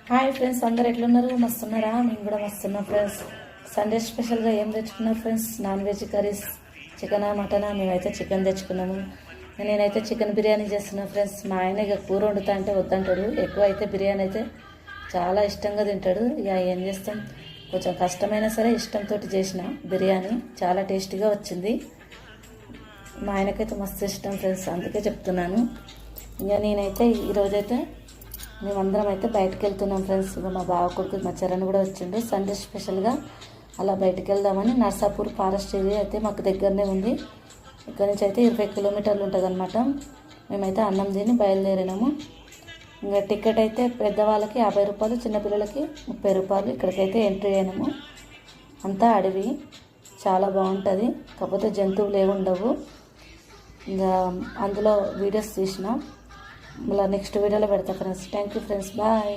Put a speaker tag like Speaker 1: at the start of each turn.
Speaker 1: Hi friends, అందరు ఎట్లున్నారు? మస్తున్నారా? మేము కూడా మస్తున్నాం ఫ్రెండ్స్. సండే స్పెషల్గా ఏం తెచ్చుకున్నారు ఫ్రెండ్స్? నాన్ వెజ్ కర్రీస్, చికెనా మటనా? మేమైతే చికెన్ తెచ్చుకున్నాము. నేనైతే చికెన్ బిర్యానీ చేస్తున్నాను ఫ్రెండ్స్. మా ఆయన ఇక కూర వండుతా అంటే వద్దంటాడు. ఎక్కువ అయితే బిర్యానీ అయితే చాలా ఇష్టంగా తింటాడు. ఇక ఏం చేస్తాం, కొంచెం కష్టమైనా సరే ఇష్టంతో చేసిన బిర్యానీ చాలా టేస్టీగా వచ్చింది. మా ఆయనకైతే మస్తు ఇష్టం ఫ్రెండ్స్, అందుకే చెప్తున్నాను. ఇక నేనైతే ఈరోజైతే మేమందరం అయితే బయటకు వెళ్తున్నాం ఫ్రెండ్స్. ఇక మా బావ కొడుకు మా చరణ్ కూడా వచ్చిండు. సండే స్పెషల్గా అలా బయటకు వెళ్దామని. నర్సాపూర్ ఫారెస్ట్ ఏరియా అయితే మాకు దగ్గరనే ఉంది. ఇక్కడ నుంచి అయితే 20 కిలోమీటర్లు ఉంటుంది అనమాట. మేమైతే అన్నం తిని బయలుదేరినాము. ఇంకా టికెట్ అయితే పెద్దవాళ్ళకి 50 రూపాయలు, చిన్నపిల్లలకి 30 రూపాయలు. ఇక్కడికైతే ఎంట్రీ అయినాము. అంతా అడవి, చాలా బాగుంటుంది. కాకపోతే జంతువులు ఏమి ఉండవు. ఇంకా అందులో వీడియోస్ తీసిన, మళ్ళీ నెక్స్ట్ వీడియోలో పెడతా friends. Thank you friends, bye.